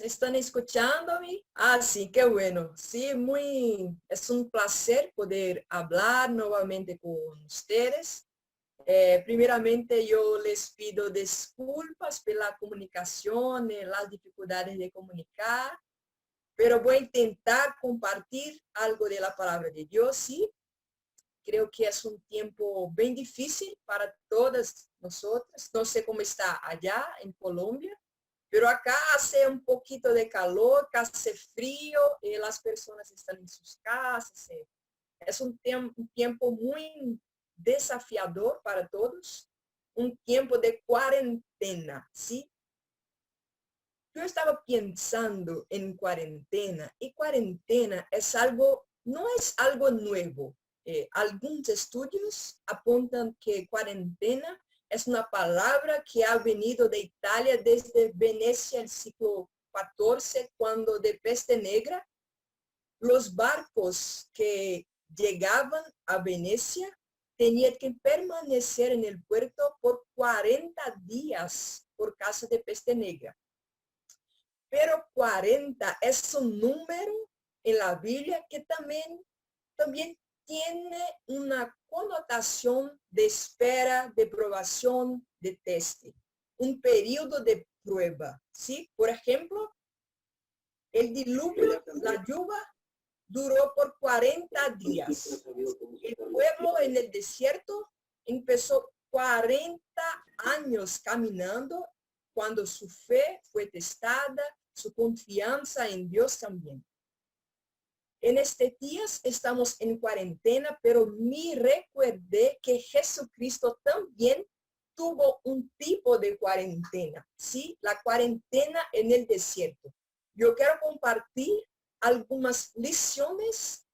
¿Están escuchándome? Ah, sí, qué bueno. Sí, es un placer poder hablar nuevamente con ustedes. Primeramente, yo les pido disculpas por la comunicación, las dificultades de comunicar, pero voy a intentar compartir algo de la palabra de Dios, sí. Creo que es un tiempo bien difícil para todas nosotras. No sé cómo está allá en Colombia, pero acá hace un poquito de calor, acá hace frío, las personas están en sus casas. Es un tiempo muy desafiador para todos, un tiempo de cuarentena, ¿sí? Yo estaba pensando en cuarentena y cuarentena no es algo nuevo. Algunos estudios apuntan que cuarentena es una palabra que ha venido de Italia desde Venecia el siglo XIV, cuando de peste negra, los barcos que llegaban a Venecia tenían que permanecer en el puerto por 40 días por causa de peste negra. Pero 40 es un número en la Biblia que también tiene una connotación de espera, de probación, de teste, un periodo de prueba, ¿sí? Por ejemplo, el diluvio, la lluvia, duró por 40 días. El pueblo en el desierto empezó 40 años caminando cuando su fe fue testada, su confianza en Dios también. En este días estamos en cuarentena, pero me recuerde que Jesucristo también tuvo un tipo de cuarentena, ¿sí? La cuarentena en el desierto. Yo quiero compartir algunas lecciones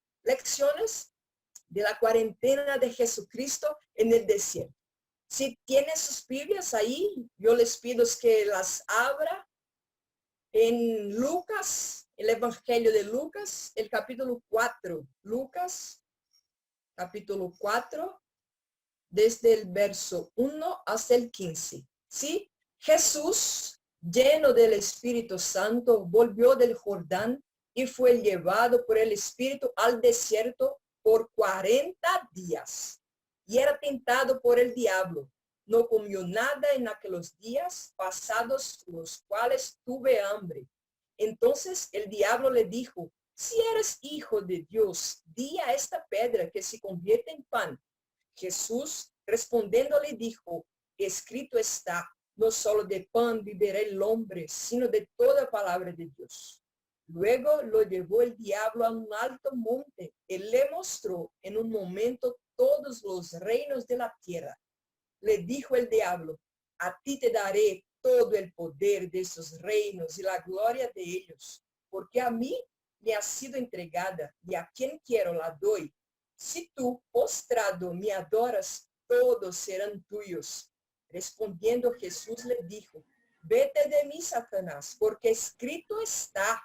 de la cuarentena de Jesucristo en el desierto. Si tienen sus Biblias ahí, yo les pido que las abra en Lucas, el Evangelio de Lucas, el capítulo 4. Lucas, capítulo 4, desde el verso 1 hasta el 15. ¿Sí? Jesús, lleno del Espíritu Santo, volvió del Jordán y fue llevado por el Espíritu al desierto por 40 días. Y era tentado por el diablo. No comió nada en aquellos días pasados, los cuales tuve hambre. Entonces el diablo le dijo: si eres hijo de Dios, di a esta piedra que se convierte en pan. Jesús respondiendo le dijo: escrito está, no solo de pan vivirá el hombre, sino de toda palabra de Dios. Luego lo llevó el diablo a un alto monte y le mostró en un momento todos los reinos de la tierra. Le dijo el diablo: a ti te daré todo el poder de esos reinos y la gloria de ellos, porque a mí me ha sido entregada y a quien quiero la doy. Si tú, postrado, me adoras, todos serán tuyos. Respondiendo Jesús le dijo: vete de mí, Satanás, porque escrito está: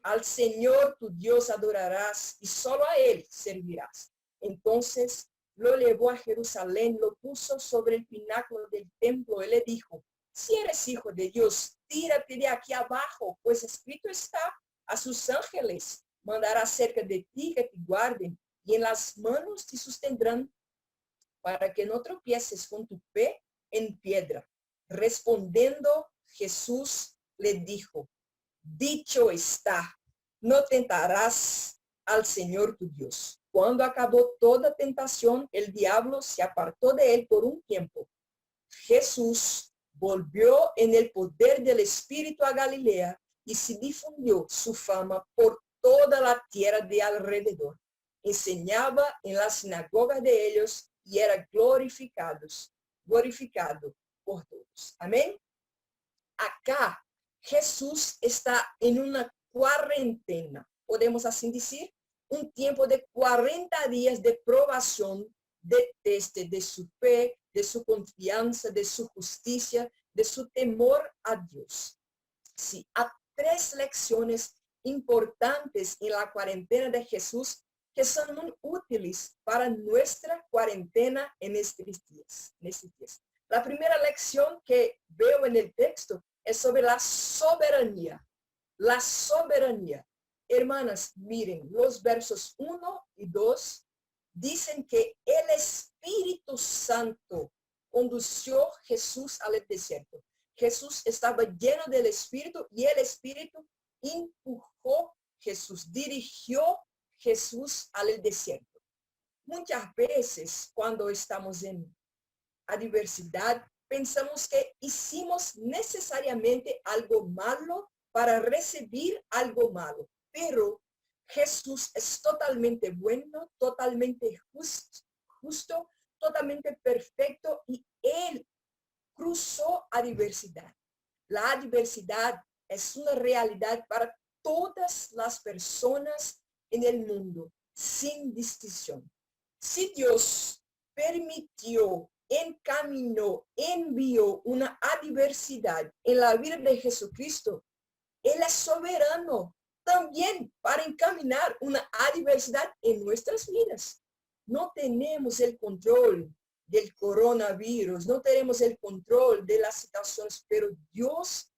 al Señor tu Dios adorarás y solo a Él servirás. Entonces lo llevó a Jerusalén, lo puso sobre el pináculo del templo y le dijo: si eres hijo de Dios, tírate de aquí abajo, pues escrito está: a sus ángeles mandará cerca de ti que te guarden, y en las manos te sostendrán para que no tropieces con tu pie en piedra. Respondiendo Jesús le dijo: dicho está, no tentarás al Señor tu Dios. Cuando acabó toda tentación, el diablo se apartó de él por un tiempo. Jesús volvió en el poder del Espíritu a Galilea y se difundió su fama por toda la tierra de alrededor. Enseñaba en las sinagogas de ellos y era glorificado por todos. Amén. Acá Jesús está en una cuarentena, podemos así decir, un tiempo de 40 días de probación, de teste de su fe, de su confianza, de su justicia, de su temor a Dios. Sí, hay 3 lecciones importantes en la cuarentena de Jesús que son muy útiles para nuestra cuarentena en estos días. La primera lección que veo en el texto es sobre la soberanía. la soberanía. Hermanas, miren, los versos 1 y 2 dicen que el Espíritu Santo condució a Jesús al desierto. Jesús estaba lleno del Espíritu y el Espíritu empujó a Jesús, dirigió a Jesús al desierto. Muchas veces cuando estamos en adversidad, pensamos que hicimos necesariamente algo malo para recibir algo malo, pero Jesús es totalmente bueno, totalmente justo, totalmente perfecto y Él cruzó adversidad. La adversidad es una realidad para todas las personas en el mundo, sin distinción. Si Dios permitió, encaminó, envió una adversidad en la vida de Jesucristo, Él es soberano también para encaminar una adversidad en nuestras vidas. No tenemos el control del coronavirus, no tenemos el control de las situaciones, pero Dios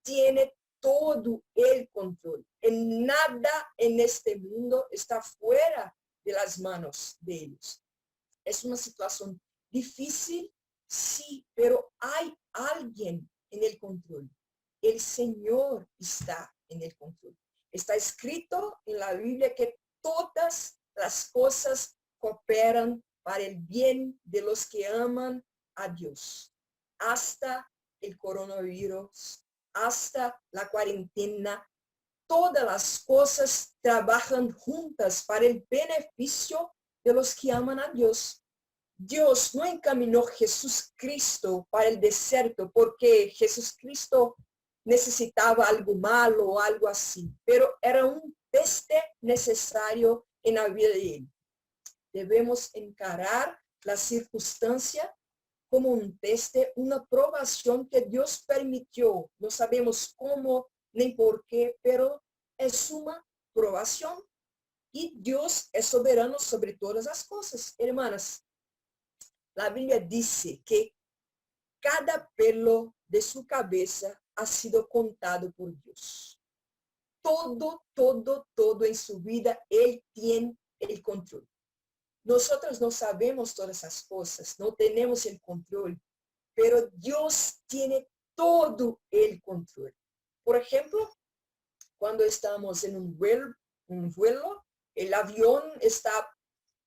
tiene todo el control. En nada en este mundo está fuera de las manos de ellos. Es una situación difícil, sí, pero hay alguien en el control. El Señor está en el control. Está escrito en la Biblia que todas las cosas cooperan para el bien de los que aman a Dios. Hasta el coronavirus, hasta la cuarentena, todas las cosas trabajan juntas para el beneficio de los que aman a Dios. Dios no encaminó a Jesús Cristo para el desierto porque Jesús Cristo necesitaba algo malo o algo así, pero era un teste necesario en la vida de él. Debemos encarar la circunstancia como un teste, una probación que Dios permitió. No sabemos cómo ni por qué, pero es una probación. Y Dios es soberano sobre todas las cosas. Hermanas, la Biblia dice que cada pelo de su cabeza ha sido contado por Dios. Todo en su vida, Él tiene el control. Nosotros no sabemos todas esas cosas, no tenemos el control, pero Dios tiene todo el control. Por ejemplo, cuando estamos en un vuelo, el avión está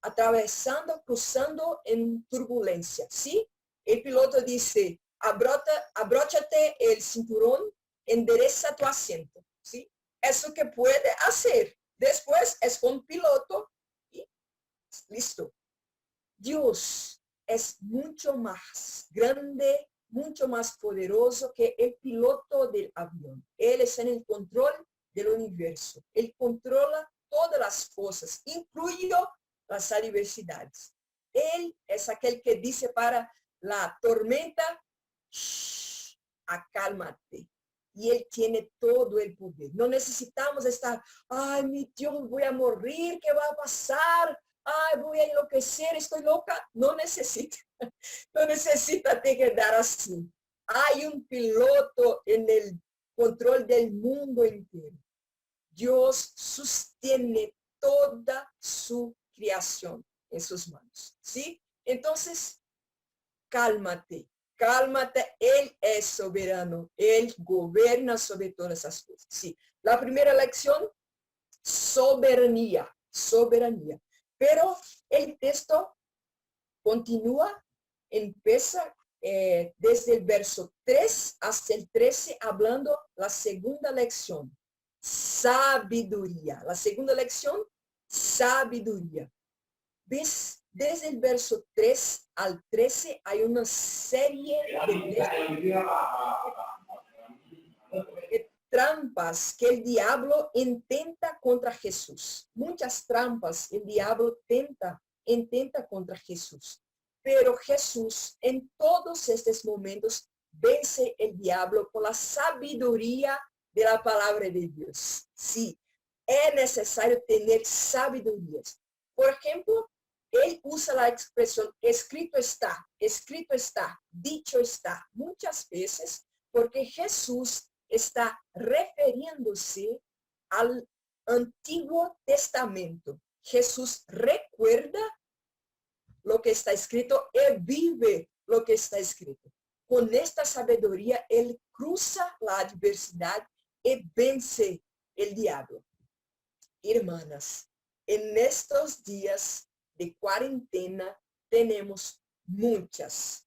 atravesando, cruzando en turbulencia, ¿sí? El piloto dice, abróchate el cinturón, endereza tu asiento, ¿sí? Eso que puede hacer. Después es con piloto y listo. Dios es mucho más grande, mucho más poderoso que el piloto del avión. Él está en el control del universo. Él controla todas las cosas, incluido las adversidades. Él es aquel que dice para la tormenta, acálmate. Y Él tiene todo el poder. No necesitamos estar, ay, mi Dios, voy a morir, ¿qué va a pasar? Ay, voy a enloquecer, estoy loca. No necesita te quedar así. Hay un piloto en el control del mundo entero. Dios sostiene toda su creación en sus manos, ¿sí? Entonces, cálmate, Él es soberano, Él gobierna sobre todas esas cosas, ¿sí? La primera lección, soberanía. Pero el texto continúa, empieza desde el verso 3 hasta el 13, hablando la segunda lección, sabiduría. La segunda lección, sabiduría. ¿Ves? Desde el verso 3 al 13 hay una serie de trampas que el diablo intenta contra Jesús. Muchas trampas el diablo intenta contra Jesús. Pero Jesús en todos estos momentos vence el diablo con la sabiduría de la palabra de Dios. Sí, es necesario tener sabiduría. Por ejemplo, él usa la expresión escrito está, dicho está, muchas veces, porque Jesús está refiriéndose al Antiguo Testamento. Jesús recuerda lo que está escrito y vive lo que está escrito. Con esta sabiduría, Él cruza la adversidad y vence el diablo. Hermanas, en estos días de cuarentena tenemos muchas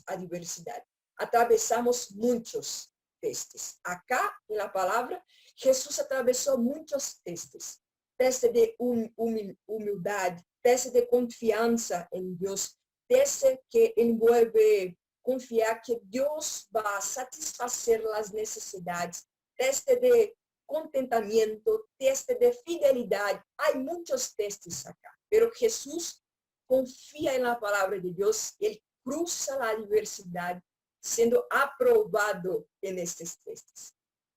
adversidades. Atravesamos muchos testes. Acá en la palabra, Jesús atravesó muchos testes. Teste de humildad, teste de confianza en Dios, teste que envuelve confiar que Dios va a satisfacer las necesidades, teste de contentamiento, teste de fidelidad. Hay muchos testes acá, pero Jesús confía en la palabra de Dios. Él cruza la adversidad siendo aprobado en estos testes.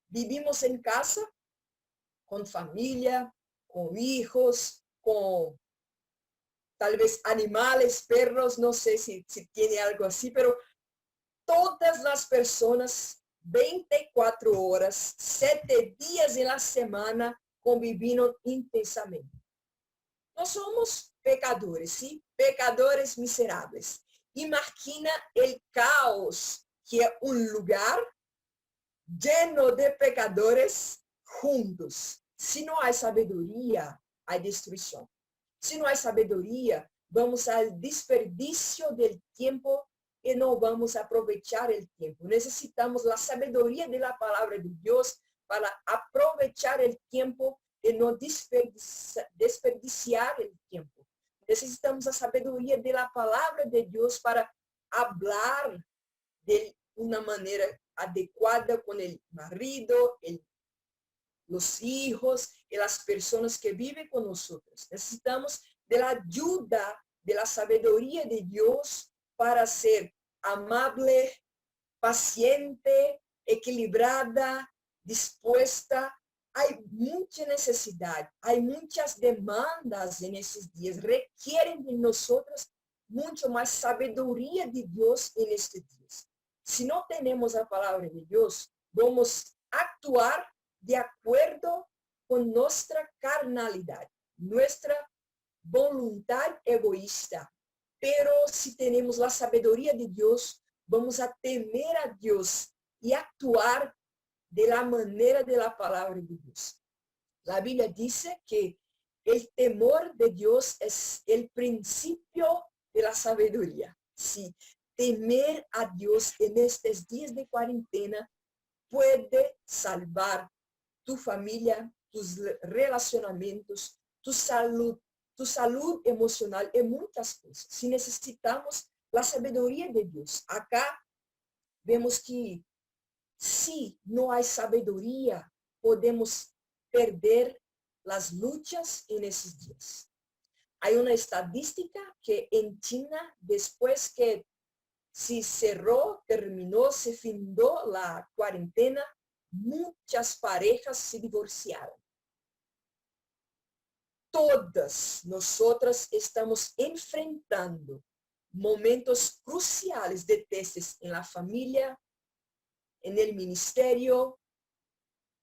Vivimos en casa, con familia, con hijos, con tal vez animales, perros, no sé si tiene algo así, pero todas las personas 24 horas, 7 días en la semana conviviendo intensamente. No somos pecadores, ¿sí? Pecadores miserables. Imagina el caos que es un lugar lleno de pecadores juntos. Si no hay sabiduría, hay destrucción. Si no hay sabiduría, vamos al desperdicio del tiempo y no vamos a aprovechar el tiempo. Necesitamos la sabiduría de la palabra de Dios para aprovechar el tiempo y no desperdiciar el tiempo. Necesitamos la sabiduría de la palabra de Dios para hablar de una manera adecuada con el marido, los hijos y las personas que viven con nosotros. Necesitamos de la ayuda, de la sabiduría de Dios para ser amable, paciente, equilibrada, dispuesta. Hay mucha necesidad, hay muchas demandas en estos días. Requieren de nosotros mucho más sabiduría de Dios en estos días. Si no tenemos la palabra de Dios, vamos a actuar de acuerdo con nuestra carnalidad, nuestra voluntad egoísta. Pero si tenemos la sabiduría de Dios, vamos a temer a Dios y actuar de la manera de la palabra de Dios. La Biblia dice que el temor de Dios es el principio de la sabiduría. Sí, temer a Dios en estos días de cuarentena puede salvar tu familia, tus relacionamientos, tu salud emocional y muchas cosas. Si necesitamos la sabiduría de Dios, acá vemos que si no hay sabiduría, podemos perder las luchas en esos días. Hay una estadística que en China, después que se cerró, terminó, se findó la cuarentena, muchas parejas se divorciaron. Todas nosotras estamos enfrentando momentos cruciales de testes en la familia, en el ministerio,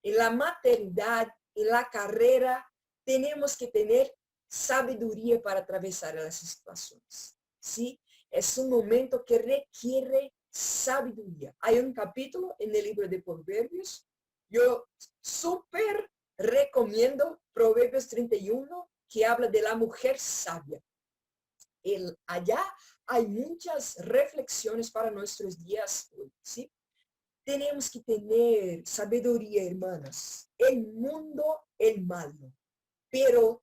en la maternidad, en la carrera. Tenemos que tener sabiduría para atravesar las situaciones. ¿Sí? Es un momento que requiere sabiduría. Hay un capítulo en el libro de Proverbios. Yo súper recomiendo Proverbios 31, que habla de la mujer sabia. Allá hay muchas reflexiones para nuestros días hoy, ¿sí? Tenemos que tener sabiduría, hermanas. El mundo es malo, pero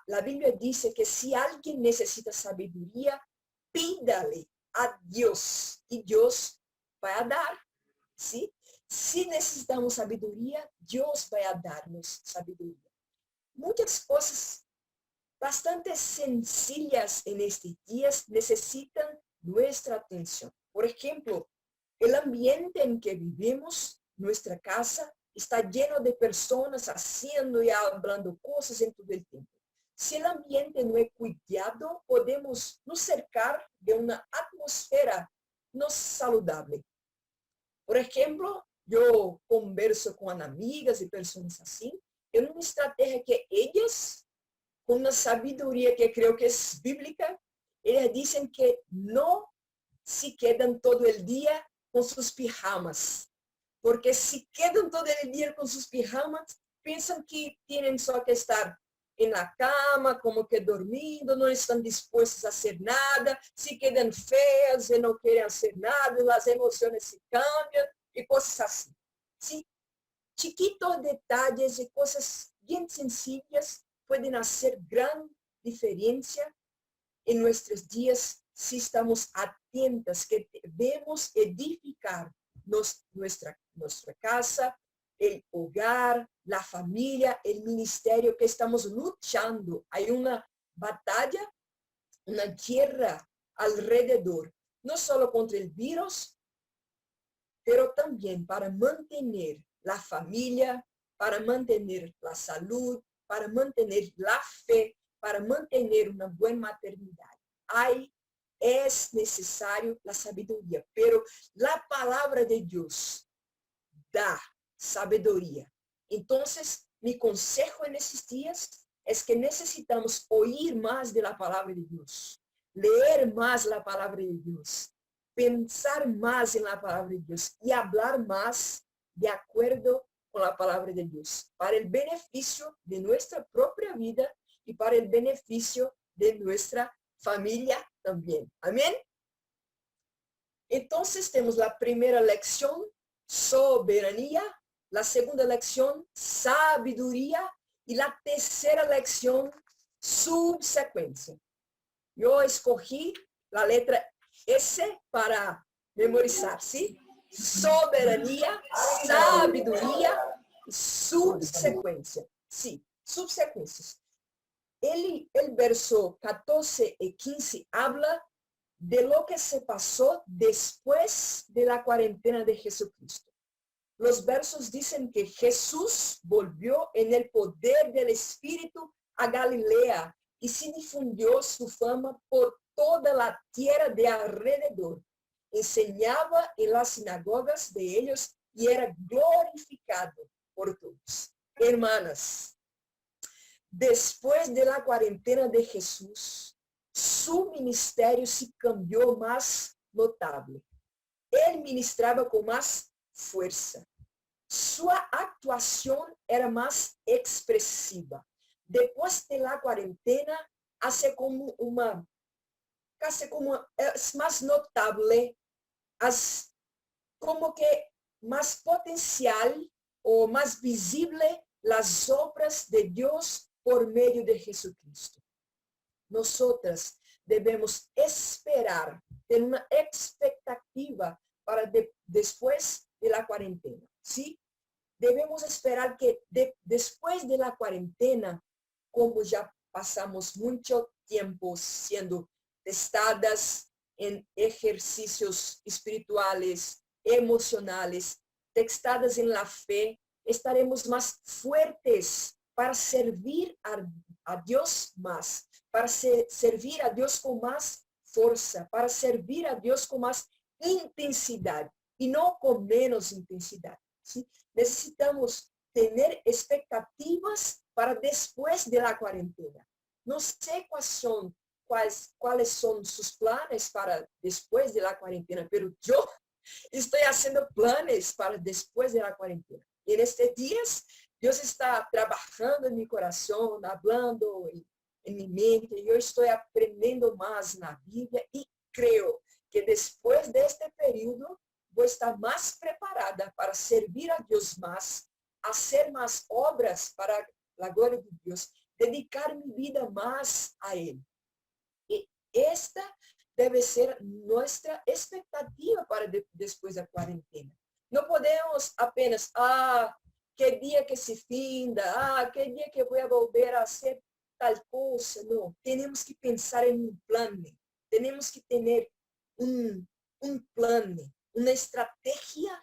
la Biblia dice que si alguien necesita sabiduría, pídale a Dios y Dios va a dar, ¿sí? Si necesitamos sabiduría, Dios va a darnos sabiduría. Muchas cosas bastante sencillas en estos días necesitan nuestra atención. Por ejemplo, el ambiente en que vivimos, nuestra casa, está lleno de personas haciendo y hablando cosas en todo el tiempo. Si el ambiente no es cuidado, podemos nos cercar de una atmósfera no saludable. Por ejemplo, yo converso con amigas y personas así, es una estrategia que ellas, con una sabiduría que creo que es bíblica, ellas dicen que no se quedan todo el día con sus pijamas, porque si quedan todo el día con sus pijamas, piensan que tienen solo que estar en la cama, como que dormindo, no están dispuestos a hacer nada, se quedan feas y no quieren hacer nada, las emociones se cambian y cosas así. ¿Sí? Chiquitos detalles y cosas bien sencillas pueden hacer gran diferencia en nuestros días si estamos atentas, que debemos edificar nuestra casa, el hogar, la familia, el ministerio que estamos luchando. Hay una batalla, una guerra alrededor, no solo contra el virus, pero también para mantener la familia, para mantener la salud, para mantener la fe, para mantener una buena maternidad. Es necesario la sabiduría, pero la palabra de Dios da sabiduría. Entonces, mi consejo en estos días es que necesitamos oír más de la palabra de Dios, leer más la palabra de Dios, pensar más en la palabra de Dios y hablar más de acuerdo con la palabra de Dios, para el beneficio de nuestra propia vida y para el beneficio de nuestra familia también. Amén. Entonces tenemos la primera lección, soberanía, la segunda lección, sabiduría, y la tercera lección, subsecuencia. Yo escogí la letra S para memorizar, ¿sí? Soberanía, sabiduría, subsecuencia. Sí, subsecuencias. El verso 14 y 15 habla de lo que se pasó después de la cuarentena de Jesucristo. Los versos dicen que Jesús volvió en el poder del Espíritu a Galilea y se difundió su fama por toda la tierra de alrededor. Enseñaba en las sinagogas de ellos y era glorificado por todos. Hermanas, después de la cuarentena de Jesús, su ministerio se cambió más notable. Él ministraba con más fuerza. Su actuación era más expresiva. Después de la cuarentena, hace como casi como es más notable, como que más potencial o más visible las obras de Dios por medio de Jesucristo. Nosotras debemos esperar, tener una expectativa para después de la cuarentena, ¿sí? Debemos esperar que después de la cuarentena, como ya pasamos mucho tiempo siendo testadas en ejercicios espirituales, emocionales, testadas en la fe, estaremos más fuertes para servir a Dios más, para servir a Dios con más fuerza, para servir a Dios con más intensidad y no con menos intensidad. ¿Sí? Necesitamos tener expectativas para después de la cuarentena. No sé cuáles son sus planes para después de la cuarentena, pero yo estoy haciendo planes para después de la cuarentena. Y en estos días, Dios está trabajando en mi corazón, hablando en mi mente. Yo estoy aprendiendo más en la Biblia y creo que después de este periodo, voy a estar más preparada para servir a Dios más, hacer más obras para la gloria de Dios, dedicar mi vida más a Él. Y esta debe ser nuestra expectativa para después de la cuarentena. No podemos apenas, qué día que se finda, qué día que voy a volver a hacer tal cosa. No, tenemos que pensar en un plan. Tenemos que tener un plan, una estrategia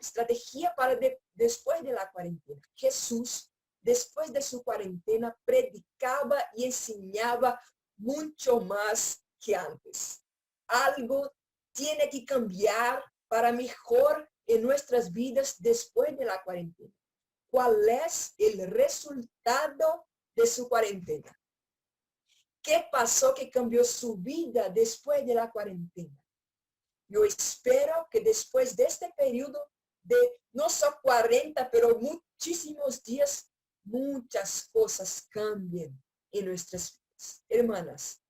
para después de la cuarentena. Jesús, después de su cuarentena, predicaba y enseñaba mucho más que antes. Algo tiene que cambiar para mejor en nuestras vidas después de la cuarentena? ¿Cuál es el resultado de su cuarentena? ¿Qué pasó que cambió su vida después de la cuarentena? Yo espero que después de este periodo de no solo 40, pero muchísimos días, muchas cosas cambien en nuestras vidas. Hermanas,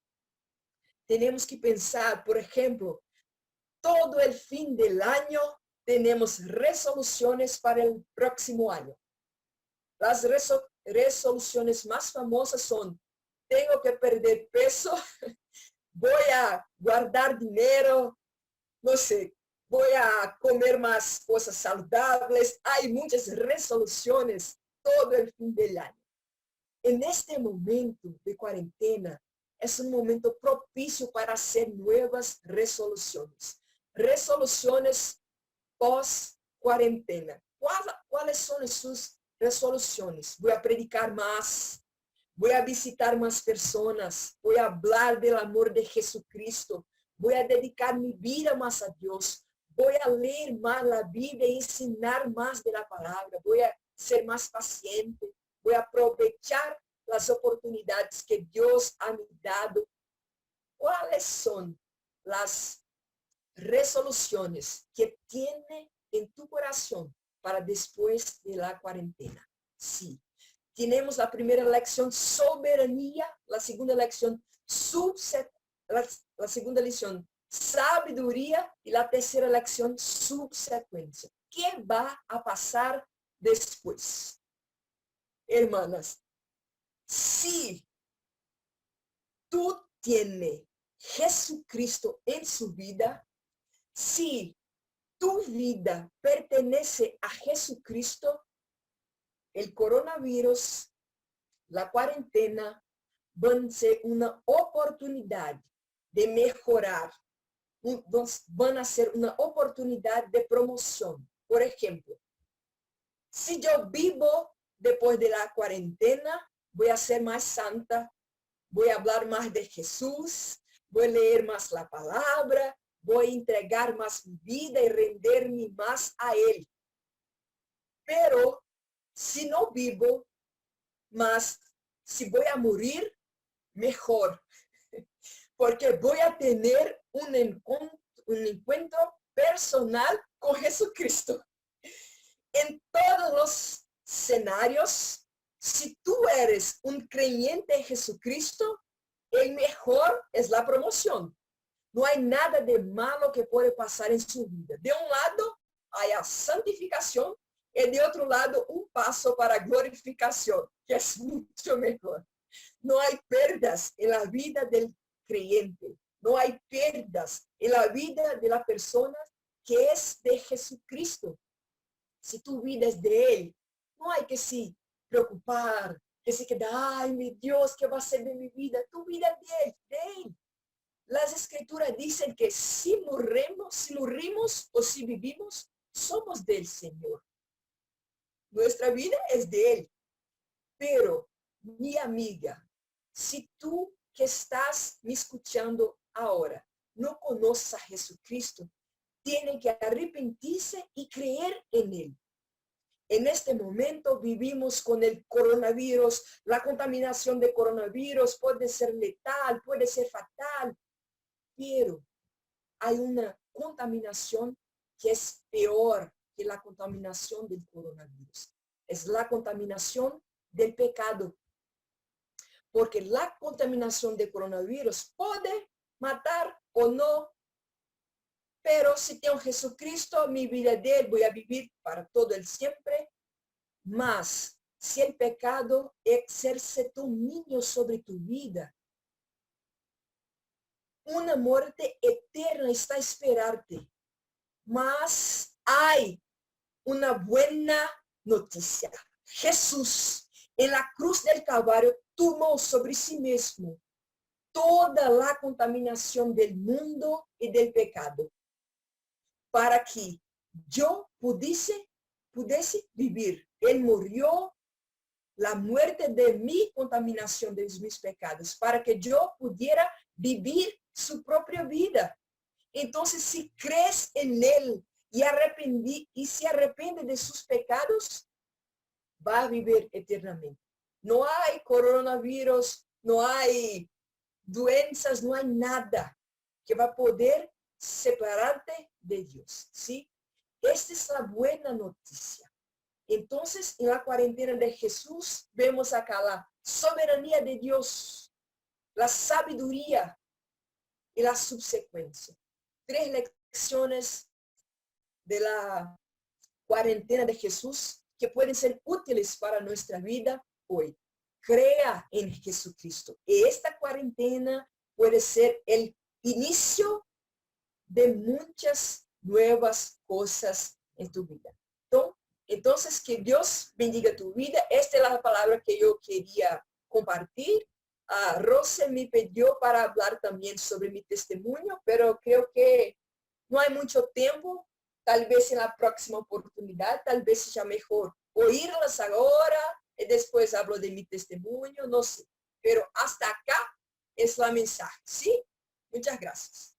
tenemos que pensar, por ejemplo, todo el fin del año tenemos resoluciones para el próximo año. Las resoluciones más famosas son: tengo que perder peso, voy a guardar dinero, no sé, voy a comer más cosas saludables. Hay muchas resoluciones todo el fin del año. En este momento de cuarentena, es un momento propicio para hacer nuevas resoluciones. Resoluciones post-cuarentena. ¿Cuáles son sus resoluciones? Voy a predicar más, voy a visitar más personas, voy a hablar del amor de Jesucristo, voy a dedicar mi vida más a Dios, voy a leer más la Biblia y enseñar más de la palabra, voy a ser más paciente, voy a aprovechar las oportunidades que Dios ha me dado. ¿Cuáles son las resoluciones que tiene en tu corazón para después de la cuarentena? Sí. Tenemos la primera lección, soberanía, la segunda lección, la segunda lección, sabiduría, y la tercera lección, subsecuencia. ¿Qué va a pasar después? Hermanas, si tú tienes Jesucristo en su vida, si tu vida pertenece a Jesucristo, el coronavirus, la cuarentena, van a ser una oportunidad de mejorar, van a ser una oportunidad de promoción. Por ejemplo, si yo vivo después de la cuarentena, voy a ser más santa, voy a hablar más de Jesús, voy a leer más la palabra, voy a entregar más mi vida y renderme más a Él. Pero si no vivo más, si voy a morir, mejor, porque voy a tener un encuentro personal con Jesucristo. En todos los escenarios, si tú eres un creyente en Jesucristo, el mejor es la promoción. No hay nada de malo que puede pasar en su vida. De un lado, hay la santificación, y de otro lado, un paso para glorificación, que es mucho mejor. No hay pérdidas en la vida del creyente. No hay pérdidas en la vida de la persona que es de Jesucristo. Si tu vida es de Él, no hay que se preocupar, que se queda, ay, mi Dios, ¿qué va a ser de mi vida? Tu vida es de Él. Las escrituras dicen que si morimos o si vivimos, somos del Señor. Nuestra vida es de Él. Pero, mi amiga, si tú que estás me escuchando ahora no conoces a Jesucristo, tiene que arrepentirse y creer en Él. En este momento vivimos con el coronavirus, la contaminación de coronavirus puede ser letal, puede ser fatal, pero hay una contaminación que es peor que la contaminación del coronavirus. Es la contaminación del pecado. Porque la contaminación del coronavirus puede matar o no. Pero si tengo Jesucristo, mi vida de Él, voy a vivir para todo el siempre. Mas, si el pecado ejerce dominio sobre tu vida, una muerte eterna está a esperarte. Mas hay una buena noticia. Jesús, en la cruz del Calvario, tomó sobre sí mismo toda la contaminación del mundo y del pecado, para que yo pudiese vivir. Él murió la muerte de mi contaminación, de mis pecados, para que yo pudiera vivir su propia vida. Entonces, si crees en Él, y se arrepende de sus pecados, va a vivir eternamente. No hay coronavirus, no hay doenças, no hay nada que va a poder separarte de Dios, ¿sí? Esta es la buena noticia. Entonces, en la cuarentena de Jesús, vemos acá la soberanía de Dios, la sabiduría y la subsecuencia. 3 lecciones de la cuarentena de Jesús que pueden ser útiles para nuestra vida hoy. Crea en Jesucristo. Y esta cuarentena puede ser el inicio de muchas nuevas cosas en tu vida. Entonces, que Dios bendiga tu vida. Esta es la palabra que yo quería compartir. Rose me pidió para hablar también sobre mi testimonio, pero creo que no hay mucho tiempo. Tal vez en la próxima oportunidad, tal vez sea mejor oírlas ahora y después hablo de mi testimonio, no sé. Pero hasta acá es la mensaje, ¿sí? Muchas gracias.